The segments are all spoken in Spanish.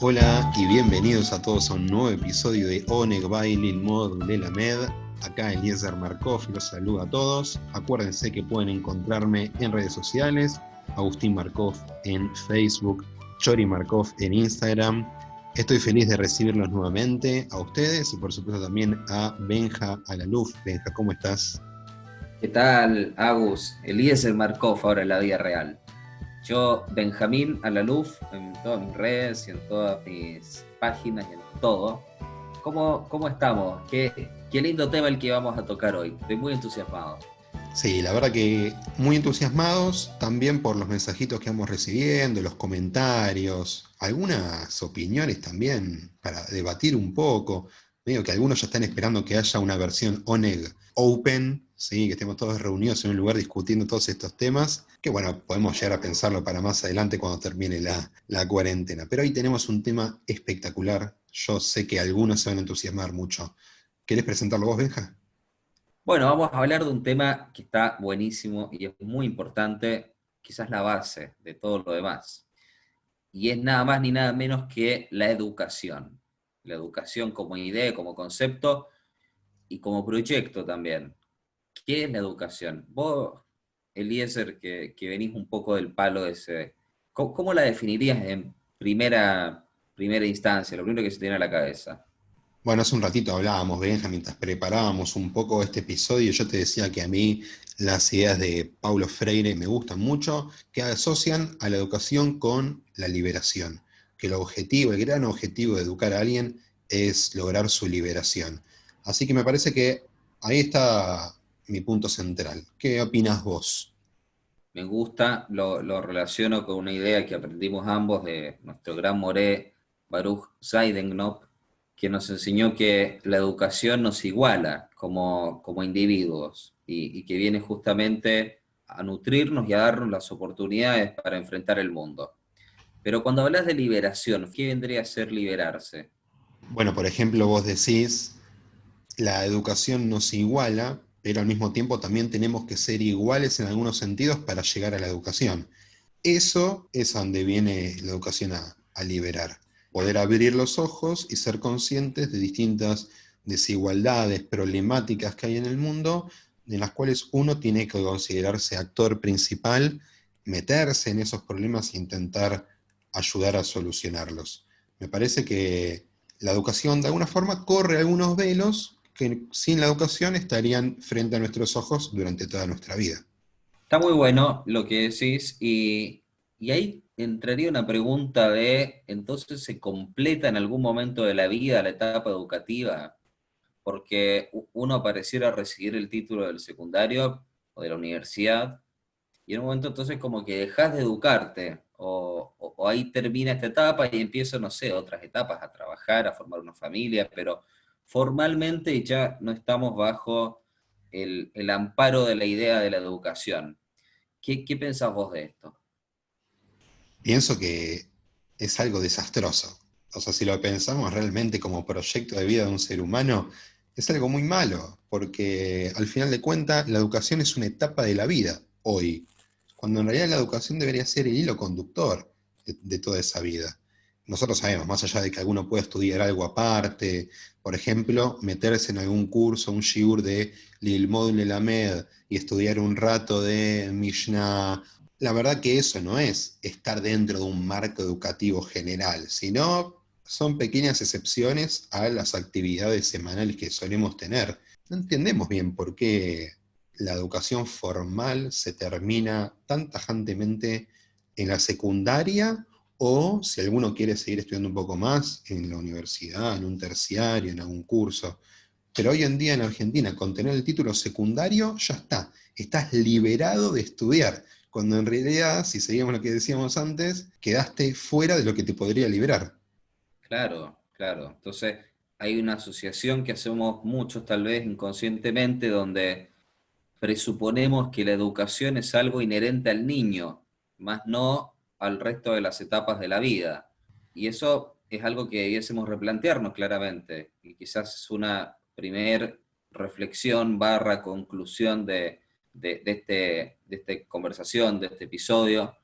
Hola y bienvenidos a todos a un nuevo episodio de Oneg Bailil Mod de la Med. Acá Eliezer Markov los saluda a todos. Acuérdense que pueden encontrarme en redes sociales, Agustín Markov en Facebook, Chori Markov en Instagram. Estoy feliz de recibirlos nuevamente a ustedes y por supuesto también a Benja Alaluf. Benja, ¿cómo estás? ¿Qué tal, Agus? Eliezer Markov ahora en la vida real. Yo, Benjamín Alaluf, en todas mis redes y en todas mis páginas y en todo. ¿Cómo estamos? Qué lindo tema el que vamos a tocar hoy. Estoy muy entusiasmado. Sí, la verdad que muy entusiasmados también por los mensajitos que vamos recibiendo, los comentarios, algunas opiniones también para debatir un poco. Medio que algunos ya están esperando que haya una versión Oneg Open, ¿sí? Que estemos todos reunidos en un lugar discutiendo todos estos temas, que bueno, podemos llegar a pensarlo para más adelante cuando termine la cuarentena. Pero hoy tenemos un tema espectacular. Yo sé que algunos se van a entusiasmar mucho. ¿Querés presentarlo vos, Benja? Bueno, vamos a hablar de un tema que está buenísimo y es muy importante, quizás la base de todo lo demás. Y es nada más ni nada menos que la educación. La educación como idea, como concepto y como proyecto también. ¿Qué es la educación? Vos, Eliezer, que venís un poco del palo de ese, ¿cómo la definirías en primera instancia, lo primero que se te viene a la cabeza? Bueno, hace un ratito hablábamos, Benja, mientras preparábamos un poco este episodio, yo te decía que a mí las ideas de Paulo Freire me gustan mucho, que asocian a la educación con la liberación, que el objetivo, el gran objetivo de educar a alguien es lograr su liberación. Así que me parece que ahí está mi punto central. ¿Qué opinas vos? Me gusta, lo relaciono con una idea que aprendimos ambos de nuestro gran moré Baruch Zeidenknop, que nos enseñó que la educación nos iguala como individuos y que viene justamente a nutrirnos y a darnos las oportunidades para enfrentar el mundo. Pero cuando hablas de liberación, ¿qué vendría a ser liberarse? Bueno, por ejemplo, vos decís la educación nos iguala, pero al mismo tiempo también tenemos que ser iguales en algunos sentidos para llegar a la educación. Eso es a donde viene la educación a liberar. Poder abrir los ojos y ser conscientes de distintas desigualdades, problemáticas que hay en el mundo, en las cuales uno tiene que considerarse actor principal, meterse en esos problemas e intentar ayudar a solucionarlos. Me parece que la educación de alguna forma corre algunos velos que sin la educación estarían frente a nuestros ojos durante toda nuestra vida. Está muy bueno lo que decís y ahí entraría una pregunta de, entonces se completa en algún momento de la vida la etapa educativa, porque uno pareciera recibir el título del secundario o de la universidad y en un momento entonces como que dejas de educarte o ahí termina esta etapa y empiezo, no sé, otras etapas, a trabajar, a formar una familia, pero formalmente ya no estamos bajo el amparo de la idea de la educación. ¿Qué pensás vos de esto? Pienso que es algo desastroso. O sea, si lo pensamos realmente como proyecto de vida de un ser humano, es algo muy malo, porque al final de cuentas la educación es una etapa de la vida hoy, cuando en realidad la educación debería ser el hilo conductor de toda esa vida. Nosotros sabemos, más allá de que alguno pueda estudiar algo aparte, por ejemplo, meterse en algún curso, un shiur de Lilmod Lelamed y estudiar un rato de Mishnah. La verdad que eso no es estar dentro de un marco educativo general, sino son pequeñas excepciones a las actividades semanales que solemos tener. No entendemos bien por qué la educación formal se termina tan tajantemente en la secundaria o si alguno quiere seguir estudiando un poco más en la universidad, en un terciario, en algún curso. Pero hoy en día en Argentina, con tener el título secundario, ya está. Estás liberado de estudiar. Cuando en realidad, si seguimos lo que decíamos antes, quedaste fuera de lo que te podría liberar. Claro, claro. Entonces, hay una asociación que hacemos muchos, tal vez inconscientemente, donde presuponemos que la educación es algo inherente al niño, más no al resto de las etapas de la vida. Y eso es algo que debiésemos replantearnos claramente. Y quizás es una primer reflexión barra conclusión de esta conversación, de este episodio,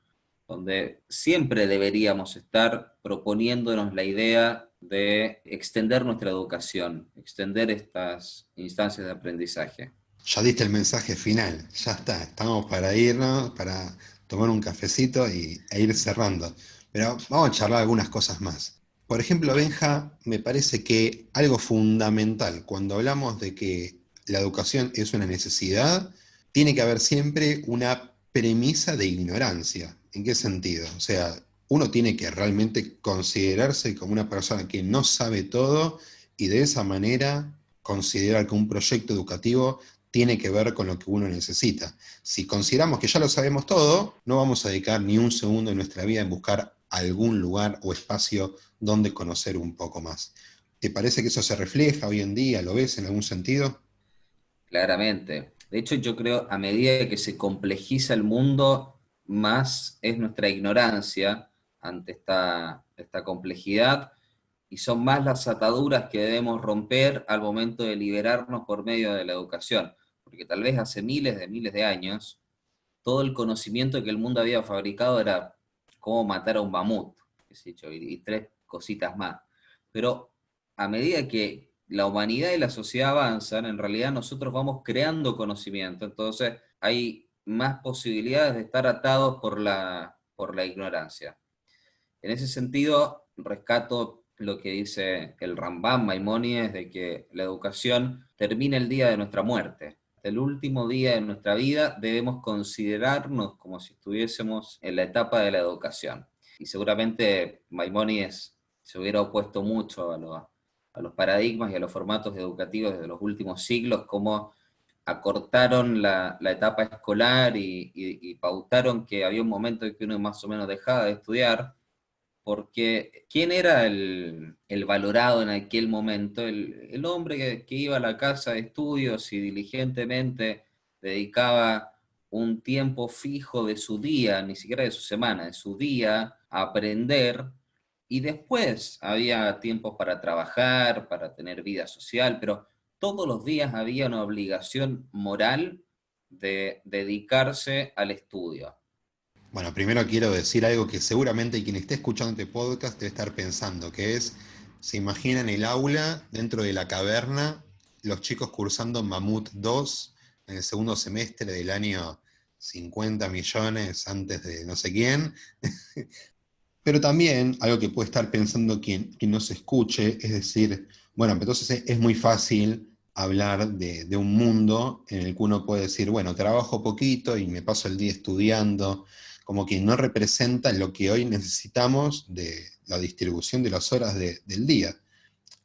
donde siempre deberíamos estar proponiéndonos la idea de extender nuestra educación, extender estas instancias de aprendizaje. Ya diste el mensaje final, ya está, estamos para irnos, para tomar un cafecito e ir cerrando. Pero vamos a charlar algunas cosas más. Por ejemplo, Benja, me parece que algo fundamental cuando hablamos de que la educación es una necesidad, tiene que haber siempre una premisa de ignorancia. ¿En qué sentido? O sea, uno tiene que realmente considerarse como una persona que no sabe todo y de esa manera considerar que un proyecto educativo tiene que ver con lo que uno necesita. Si consideramos que ya lo sabemos todo, no vamos a dedicar ni un segundo de nuestra vida en buscar algún lugar o espacio donde conocer un poco más. ¿Te parece que eso se refleja hoy en día? ¿Lo ves en algún sentido? Claramente. De hecho, yo creo a medida que se complejiza el mundo, más es nuestra ignorancia ante esta complejidad y son más las ataduras que debemos romper al momento de liberarnos por medio de la educación. Porque tal vez hace miles de años, todo el conocimiento que el mundo había fabricado era cómo matar a un mamut, qué sé yo, y tres cositas más. Pero a medida que la humanidad y la sociedad avanzan, en realidad nosotros vamos creando conocimiento, entonces hay más posibilidades de estar atados por la ignorancia. En ese sentido, rescato lo que dice el Rambam Maimónides de que la educación termina el día de nuestra muerte. El último día de nuestra vida debemos considerarnos como si estuviésemos en la etapa de la educación. Y seguramente Maimónides se hubiera opuesto mucho a los paradigmas y a los formatos educativos de los últimos siglos, como acortaron la etapa escolar y pautaron que había un momento en que uno más o menos dejaba de estudiar, porque ¿quién era el valorado en aquel momento? El hombre que iba a la casa de estudios y diligentemente dedicaba un tiempo fijo de su día, ni siquiera de su semana, de su día, a aprender, y después había tiempos para trabajar, para tener vida social, pero todos los días había una obligación moral de dedicarse al estudio. Bueno, primero quiero decir algo que seguramente quien esté escuchando este podcast debe estar pensando, que es, se imaginan el aula dentro de la caverna, los chicos cursando Mamut 2 en el segundo semestre del año 50 millones antes de no sé quién. Pero también algo que puede estar pensando quien no se escuche, es decir, bueno, entonces es muy fácil hablar de un mundo en el que uno puede decir, bueno, trabajo poquito y me paso el día estudiando, como que no representa lo que hoy necesitamos de la distribución de las horas del día.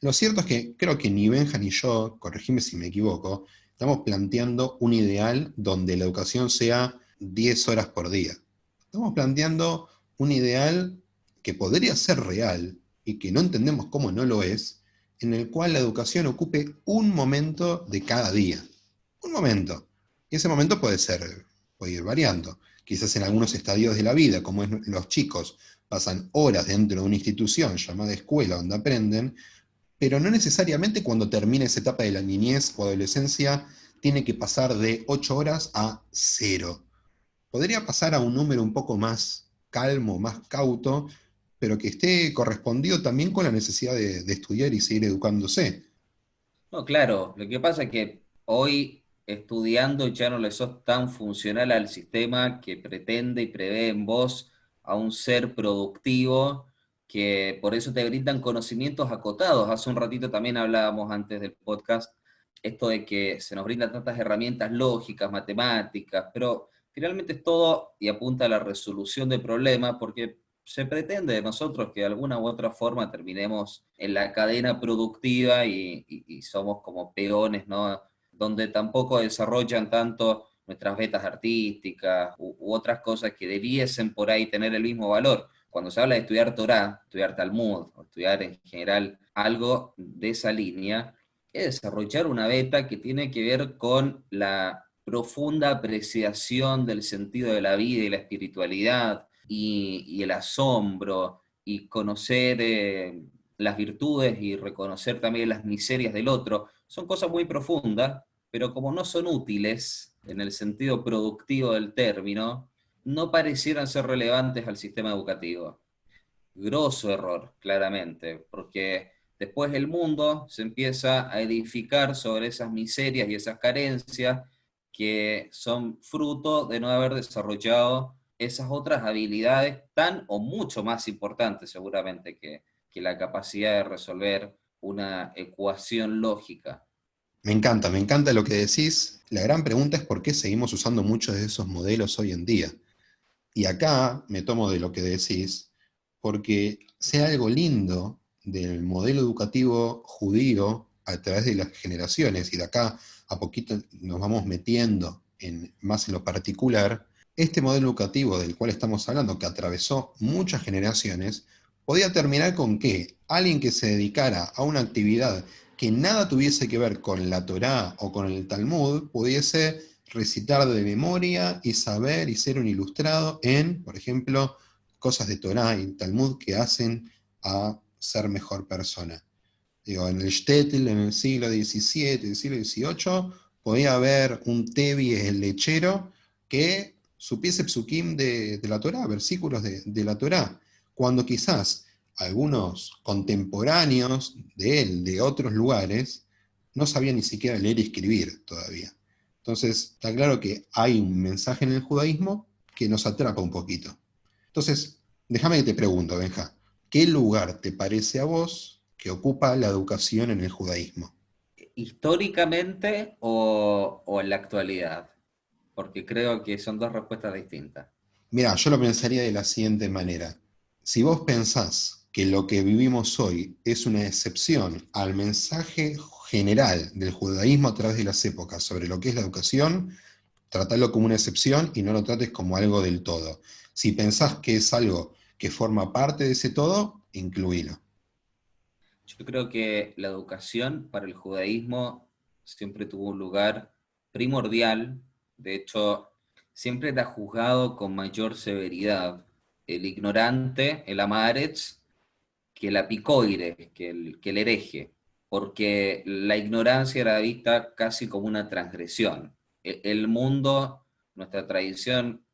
Lo cierto es que creo que ni Benja ni yo, corregime si me equivoco, estamos planteando un ideal donde la educación sea 10 horas por día. Estamos planteando un ideal que podría ser real y que no entendemos cómo no lo es, en el cual la educación ocupe un momento de cada día. Un momento. Y ese momento puede ir variando. Quizás en algunos estadios de la vida, como es los chicos, pasan horas dentro de una institución llamada escuela donde aprenden, pero no necesariamente cuando termine esa etapa de la niñez o adolescencia tiene que pasar de 8 horas a cero. Podría pasar a un número un poco más calmo, más cauto, pero que esté correspondido también con la necesidad de estudiar y seguir educándose. No, claro, lo que pasa es que hoy estudiando ya no le sos tan funcional al sistema que pretende y prevé en vos a un ser productivo, que por eso te brindan conocimientos acotados. Hace un ratito también hablábamos antes del podcast esto de que se nos brindan tantas herramientas lógicas, matemáticas, pero finalmente es todo y apunta a la resolución de problemas porque se pretende de nosotros que de alguna u otra forma terminemos en la cadena productiva y somos como peones, ¿no? Donde tampoco desarrollan tanto nuestras vetas artísticas u otras cosas que debiesen por ahí tener el mismo valor. Cuando se habla de estudiar Torah, estudiar Talmud, o estudiar en general algo de esa línea, es desarrollar una beta que tiene que ver con la profunda apreciación del sentido de la vida y la espiritualidad y el asombro y conocer las virtudes y reconocer también las miserias del otro. Son cosas muy profundas, pero como no son útiles en el sentido productivo del término, no parecieran ser relevantes al sistema educativo. Grosso error, claramente, porque después el mundo se empieza a edificar sobre esas miserias y esas carencias que son fruto de no haber desarrollado esas otras habilidades tan o mucho más importantes seguramente que la capacidad de resolver una ecuación lógica. Me encanta lo que decís. La gran pregunta es por qué seguimos usando muchos de esos modelos hoy en día. Y acá me tomo de lo que decís, porque sea algo lindo del modelo educativo judío a través de las generaciones, y de acá a poquito nos vamos metiendo más en lo particular, este modelo educativo del cual estamos hablando, que atravesó muchas generaciones, podía terminar con que alguien que se dedicara a una actividad que nada tuviese que ver con la Torá o con el Talmud, pudiese recitar de memoria y saber y ser un ilustrado en, por ejemplo, cosas de Torá y Talmud que hacen a ser mejor persona. Digo, en el Shtetl, en el siglo XVII, el siglo XVIII, podía haber un Tevi, el lechero, que supiese psukim de la Torá, versículos de la Torá, cuando quizás algunos contemporáneos de él, de otros lugares, no sabían ni siquiera leer y escribir todavía. Entonces, está claro que hay un mensaje en el judaísmo que nos atrapa un poquito. Entonces, déjame que te pregunto, Benja, ¿qué lugar te parece a vos que ocupa la educación en el judaísmo? ¿Históricamente o en la actualidad? Porque creo que son dos respuestas distintas. Mira, yo lo pensaría de la siguiente manera. Si vos pensás que lo que vivimos hoy es una excepción al mensaje general del judaísmo a través de las épocas sobre lo que es la educación, tratalo como una excepción y no lo trates como algo del todo. Si pensás que es algo que forma parte de ese todo, incluílo. Yo creo que la educación para el judaísmo siempre tuvo un lugar primordial. De hecho, siempre era juzgado con mayor severidad el ignorante, el amaretz, que el apicoire, que el hereje, porque la ignorancia era vista casi como una transgresión. El mundo, nuestra tradición,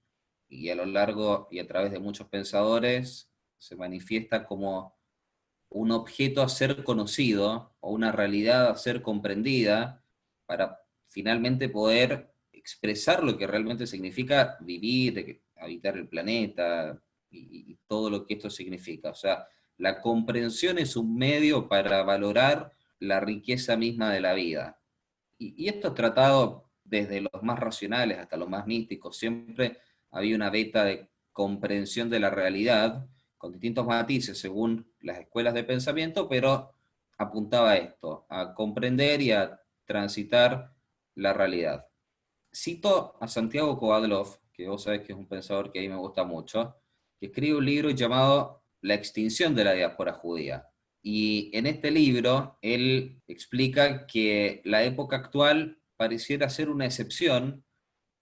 y a lo largo y a través de muchos pensadores, se manifiesta como un objeto a ser conocido o una realidad a ser comprendida para finalmente poder expresar lo que realmente significa vivir, habitar el planeta y todo lo que esto significa. O sea, la comprensión es un medio para valorar la riqueza misma de la vida. Y esto es tratado desde los más racionales hasta los más místicos. Siempre había una beta de comprensión de la realidad, con distintos matices según las escuelas de pensamiento, pero apuntaba a esto, a comprender y a transitar la realidad. Cito a Santiago Kovadlov, que vos sabés que es un pensador que a mí me gusta mucho, que escribe un libro llamado La extinción de la diáspora judía. Y en este libro él explica que la época actual pareciera ser una excepción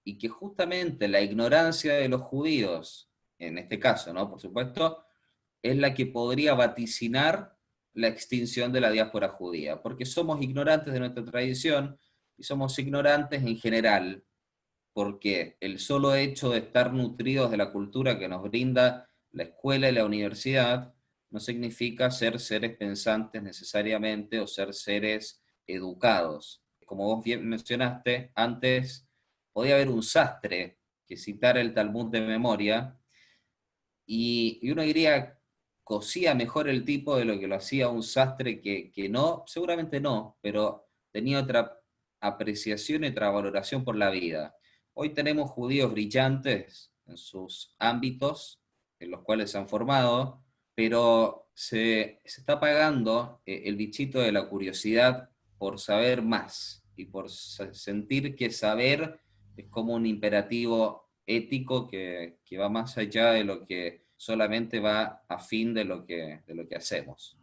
y que justamente la ignorancia de los judíos, en este caso, ¿no? Por supuesto, es la que podría vaticinar la extinción de la diáspora judía, porque somos ignorantes de nuestra tradición y somos ignorantes en general, porque el solo hecho de estar nutridos de la cultura que nos brinda la escuela y la universidad no significa ser seres pensantes necesariamente o ser seres educados. Como vos bien mencionaste, antes podía haber un sastre que citara el Talmud de memoria y uno diría, cosía mejor el tipo de lo que lo hacía un sastre que no, seguramente no, pero tenía otra apreciación y otra valoración por la vida. Hoy tenemos judíos brillantes en sus ámbitos en los cuales se han formado, pero se está apagando el bichito de la curiosidad por saber más y por sentir que saber es como un imperativo ético que va más allá de lo que solamente va a fin de lo que hacemos.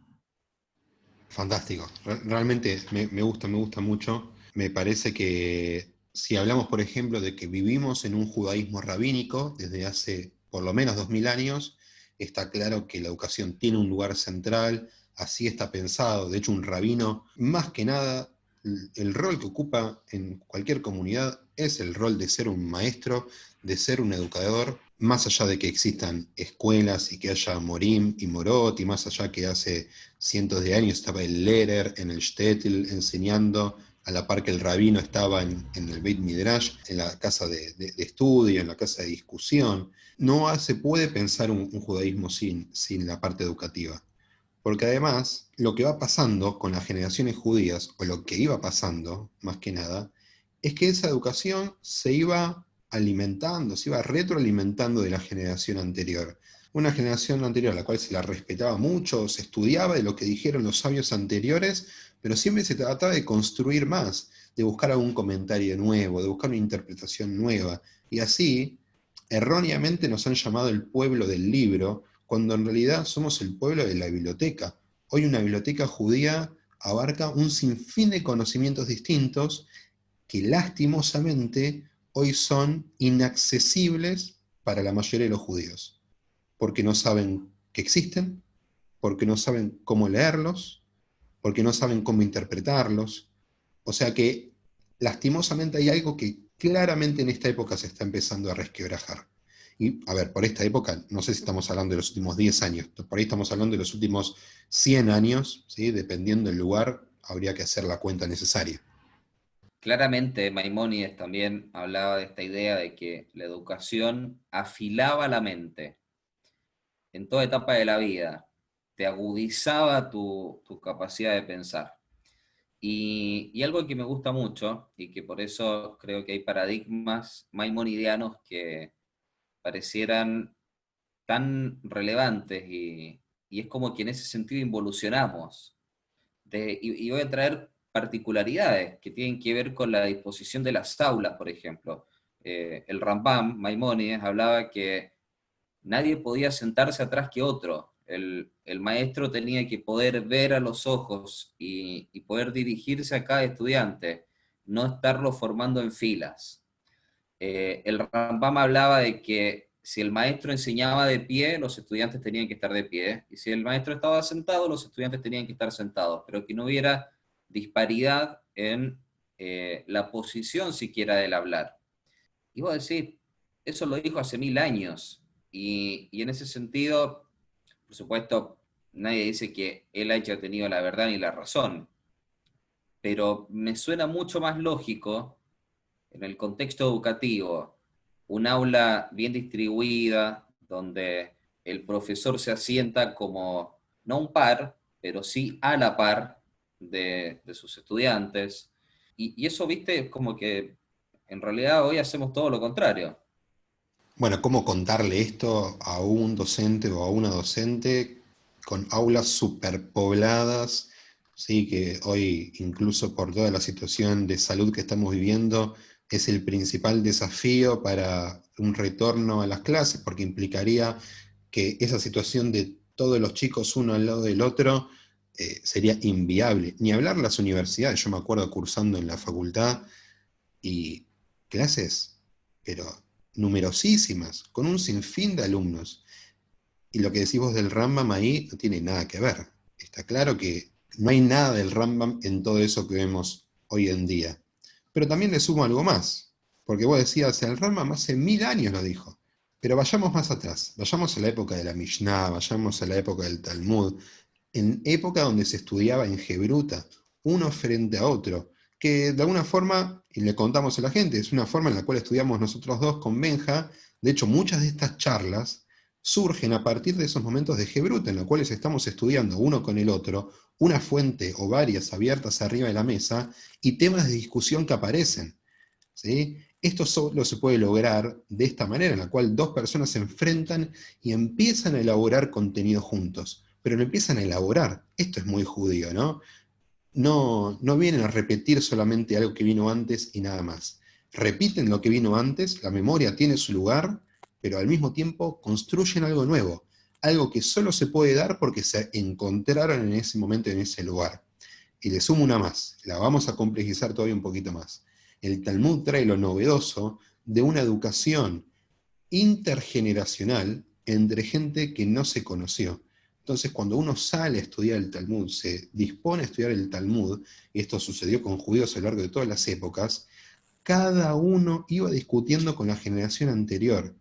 Fantástico. Realmente me gusta mucho. Me parece que si hablamos, por ejemplo, de que vivimos en un judaísmo rabínico desde hace por lo menos 2000 años, está claro que la educación tiene un lugar central, así está pensado. De hecho, un rabino, más que nada, el rol que ocupa en cualquier comunidad es el rol de ser un maestro, de ser un educador, más allá de que existan escuelas y que haya Morim y Morot, y más allá que hace cientos de años estaba el Lehrer en el Shtetl enseñando, a la par que el rabino estaba en el Beit Midrash, en la casa de estudio, en la casa de discusión. No se puede pensar un judaísmo sin la parte educativa. Porque además, lo que va pasando con las generaciones judías, o lo que iba pasando, más que nada, es que esa educación se iba alimentando, se iba retroalimentando de la generación anterior. Una generación anterior a la cual se la respetaba mucho, se estudiaba de lo que dijeron los sabios anteriores, pero siempre se trataba de construir más, de buscar algún comentario nuevo, de buscar una interpretación nueva. Y así, erróneamente nos han llamado el pueblo del libro, cuando en realidad somos el pueblo de la biblioteca. Hoy una biblioteca judía abarca un sinfín de conocimientos distintos que lastimosamente hoy son inaccesibles para la mayoría de los judíos, porque no saben que existen, porque no saben cómo leerlos, porque no saben cómo interpretarlos. O sea que lastimosamente hay algo que claramente en esta época se está empezando a resquebrajar. Y, a ver, por esta época, no sé si estamos hablando de los últimos 10 años, por ahí estamos hablando de los últimos 100 años, ¿sí? Dependiendo del lugar, habría que hacer la cuenta necesaria. Claramente Maimónides también hablaba de esta idea de que la educación afilaba la mente en toda etapa de la vida, te agudizaba tu capacidad de pensar. Y algo que me gusta mucho, y que por eso creo que hay paradigmas maimonidianos que parecieran tan relevantes y es como que en ese sentido involucionamos. Y voy a traer particularidades que tienen que ver con la disposición de las aulas, por ejemplo. El Rambam, Maimónides, hablaba que nadie podía sentarse atrás que otro. El maestro tenía que poder ver a los ojos y poder dirigirse a cada estudiante, no estarlo formando en filas. El Rambam hablaba de que si el maestro enseñaba de pie, los estudiantes tenían que estar de pie, y si el maestro estaba sentado, los estudiantes tenían que estar sentados, pero que no hubiera disparidad en la posición siquiera del hablar. Y vos decís, eso lo dijo hace 1000 años, y en ese sentido, por supuesto, nadie dice que él haya tenido la verdad ni la razón, pero me suena mucho más lógico en el contexto educativo, un aula bien distribuida, donde el profesor se asienta como, no un par, pero sí a la par de sus estudiantes. Y eso, viste, es como que en realidad hoy hacemos todo lo contrario. Bueno, ¿cómo contarle esto a un docente o a una docente con aulas superpobladas? Sí, que hoy, incluso por toda la situación de salud que estamos viviendo, es el principal desafío para un retorno a las clases, porque implicaría que esa situación de todos los chicos uno al lado del otro sería inviable. Ni hablar las universidades, yo me acuerdo cursando en la facultad y clases, pero numerosísimas, con un sinfín de alumnos. Y lo que decís vos del Rambam ahí no tiene nada que ver. Está claro que no hay nada del Rambam en todo eso que vemos hoy en día. Pero también le sumo algo más, porque vos decías, el Rambam hace 1000 años lo dijo. Pero vayamos más atrás, vayamos a la época de la Mishnah, vayamos a la época del Talmud, en época donde se estudiaba en Gebruta, uno frente a otro, que de alguna forma, y le contamos a la gente, es una forma en la cual estudiamos nosotros dos con Benja. De hecho, muchas de estas charlas surgen a partir de esos momentos de Gebruta, en los cuales estamos estudiando uno con el otro, una fuente o varias abiertas arriba de la mesa, y temas de discusión que aparecen. ¿Sí? Esto solo se puede lograr de esta manera, en la cual dos personas se enfrentan y empiezan a elaborar contenido juntos, pero lo empiezan a elaborar. Esto es muy judío, ¿no? No vienen a repetir solamente algo que vino antes y nada más. Repiten lo que vino antes, la memoria tiene su lugar, pero al mismo tiempo construyen algo nuevo, algo que solo se puede dar porque se encontraron en ese momento, en ese lugar. Y le sumo una más, la vamos a complejizar todavía un poquito más. El Talmud trae lo novedoso de una educación intergeneracional entre gente que no se conoció. Entonces, cuando uno sale a estudiar el Talmud, se dispone a estudiar el Talmud, y esto sucedió con judíos a lo largo de todas las épocas, cada uno iba discutiendo con la generación anterior.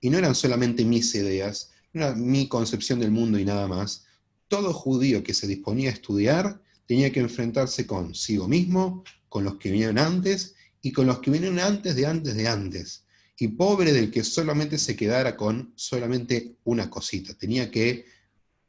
Y no eran solamente mis ideas, no era mi concepción del mundo y nada más. Todo judío que se disponía a estudiar tenía que enfrentarse consigo mismo, con los que vinieron antes y con los que vinieron antes de antes de antes. Y pobre del que solamente se quedara con solamente una cosita. Tenía que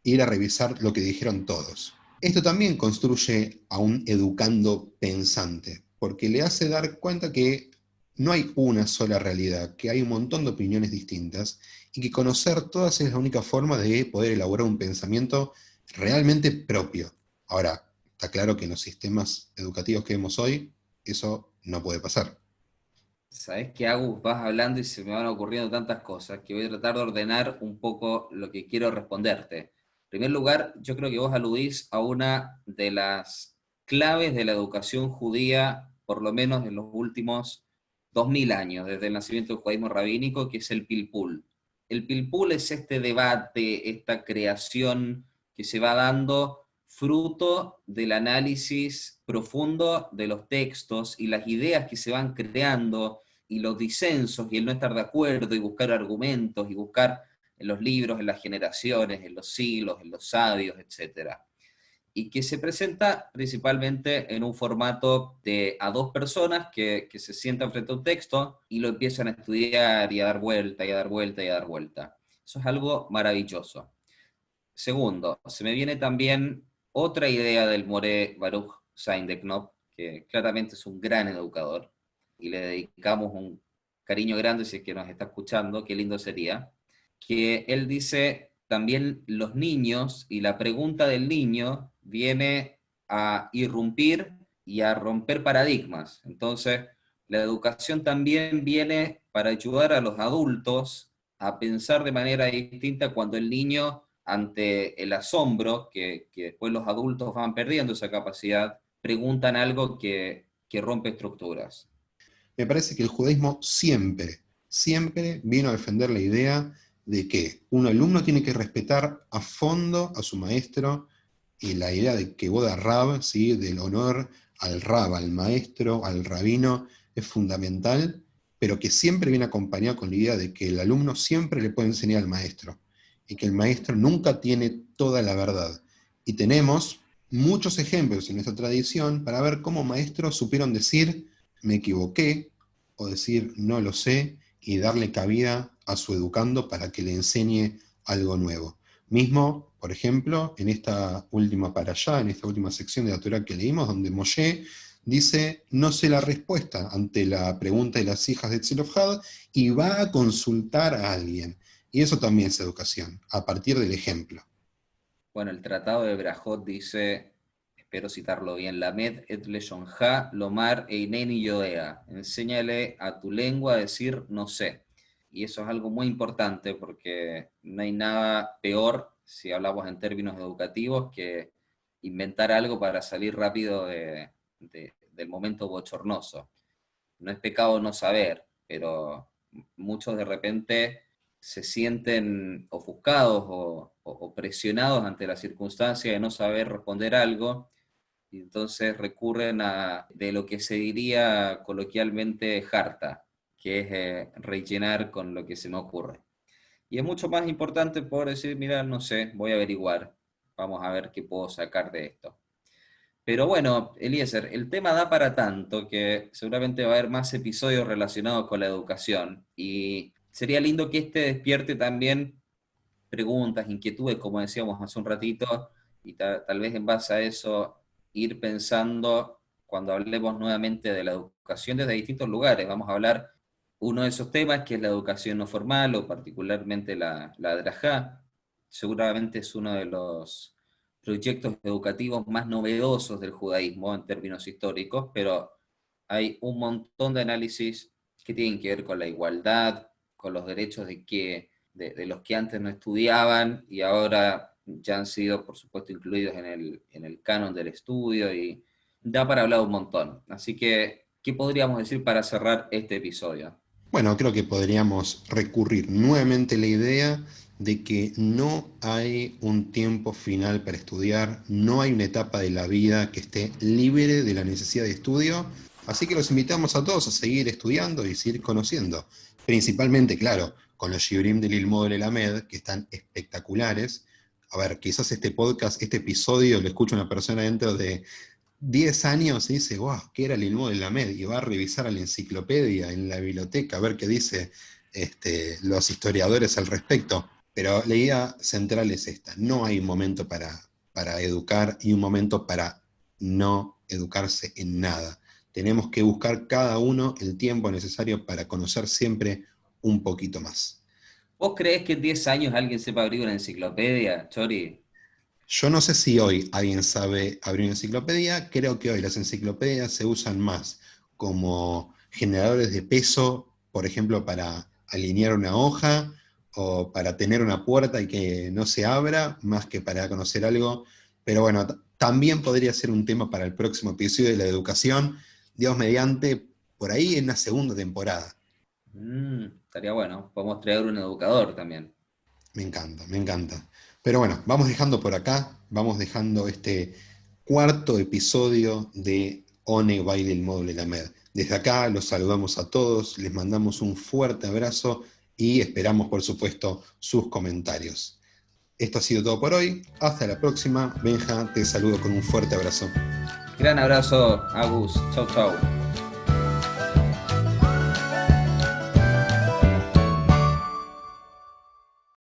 ir a revisar lo que dijeron todos. Esto también construye a un educando pensante, porque le hace dar cuenta que no hay una sola realidad, que hay un montón de opiniones distintas, y que conocer todas es la única forma de poder elaborar un pensamiento realmente propio. Ahora, está claro que en los sistemas educativos que vemos hoy, eso no puede pasar. Sabes que, Agus, vas hablando y se me van ocurriendo tantas cosas que voy a tratar de ordenar un poco lo que quiero responderte. En primer lugar, yo creo que vos aludís a una de las claves de la educación judía, por lo menos en los últimos 2000 años, desde el nacimiento del judaísmo rabínico, que es el pilpul. El pilpul es este debate, esta creación que se va dando fruto del análisis profundo de los textos y las ideas que se van creando y los disensos y el no estar de acuerdo y buscar argumentos y buscar en los libros, en las generaciones, en los siglos, en los sabios, etcétera. Y que se presenta principalmente en un formato de a dos personas que se sientan frente a un texto y lo empiezan a estudiar y a dar vuelta y a dar vuelta y a dar vuelta. Eso es algo maravilloso. Segundo, se me viene también otra idea del Moré Baruch Seindecknop, que claramente es un gran educador, y le dedicamos un cariño grande si es que nos está escuchando, qué lindo sería, que él dice también los niños, y la pregunta del niño viene a irrumpir y a romper paradigmas. Entonces, la educación también viene para ayudar a los adultos a pensar de manera distinta cuando el niño, ante el asombro, que después los adultos van perdiendo esa capacidad, preguntan algo que rompe estructuras. Me parece que el judaísmo siempre, siempre vino a defender la idea de que un alumno tiene que respetar a fondo a su maestro, y la idea de que Boda Rab, ¿sí? Del honor al Rab, al maestro, al rabino, es fundamental, pero que siempre viene acompañado con la idea de que el alumno siempre le puede enseñar al maestro, y que el maestro nunca tiene toda la verdad. Y tenemos muchos ejemplos en nuestra tradición para ver cómo maestros supieron decir me equivoqué, o decir no lo sé, y darle cabida a su educando para que le enseñe algo nuevo. Mismo, por ejemplo, en esta última parashá, en esta última sección de la Torá que leímos, donde Moshe dice, no sé la respuesta ante la pregunta de las hijas de Tzelofhad, y va a consultar a alguien. Y eso también es educación, a partir del ejemplo. Bueno, el Tratado de Brajot dice, espero citarlo bien, Lamed et leshonja lomar eineni yodea, enséñale a tu lengua a decir no sé. Y eso es algo muy importante porque no hay nada peor, si hablamos en términos educativos, que inventar algo para salir rápido del momento bochornoso. No es pecado no saber, pero muchos de repente se sienten ofuscados o presionados ante la circunstancia de no saber responder algo, y entonces recurren a de lo que se diría coloquialmente jarta, que es rellenar con lo que se me ocurre. Y es mucho más importante poder decir, mira, no sé, voy a averiguar, vamos a ver qué puedo sacar de esto. Pero bueno, Eliezer, el tema da para tanto que seguramente va a haber más episodios relacionados con la educación y sería lindo que este despierte también preguntas, inquietudes, como decíamos hace un ratito, y tal vez en base a eso ir pensando cuando hablemos nuevamente de la educación desde distintos lugares. Vamos a hablar uno de esos temas que es la educación no formal o particularmente la drajá. Seguramente es uno de los proyectos educativos más novedosos del judaísmo en términos históricos, pero hay un montón de análisis que tienen que ver con la igualdad, con los derechos de los que antes no estudiaban y ahora ya han sido, por supuesto, incluidos en el canon del estudio y da para hablar un montón. Así que, ¿qué podríamos decir para cerrar este episodio? Bueno, creo que podríamos recurrir nuevamente a la idea de que no hay un tiempo final para estudiar, no hay una etapa de la vida que esté libre de la necesidad de estudio, así que los invitamos a todos a seguir estudiando y seguir conociendo, principalmente, claro, con los Shiurim del Ilmo del Elamed, que están espectaculares. A ver, quizás este podcast, este episodio, lo escucha una persona dentro de 10 años y dice, wow, ¿qué era el Ilmo del Elamed? Y va a revisar a la enciclopedia en la biblioteca a ver qué dice los historiadores al respecto. Pero la idea central es esta, no hay un momento para educar y un momento para no educarse en nada. Tenemos que buscar cada uno el tiempo necesario para conocer siempre un poquito más. ¿Vos creés que en 10 años alguien sepa abrir una enciclopedia, Chori? Yo no sé si hoy alguien sabe abrir una enciclopedia, creo que hoy las enciclopedias se usan más como generadores de peso, por ejemplo, para alinear una hoja o para tener una puerta y que no se abra, más que para conocer algo. Pero bueno, también podría ser un tema para el próximo episodio de la educación, Dios mediante, por ahí en una segunda temporada. Estaría bueno. Podemos traer un educador también. Me encanta, me encanta. Pero bueno, vamos dejando por acá, vamos dejando este cuarto episodio de One by del Módulo Lamed. Desde acá los saludamos a todos, les mandamos un fuerte abrazo y esperamos, por supuesto, sus comentarios. Esto ha sido todo por hoy. Hasta la próxima. Benja, te saludo con un fuerte abrazo. Gran abrazo, Agus. Chau, chau.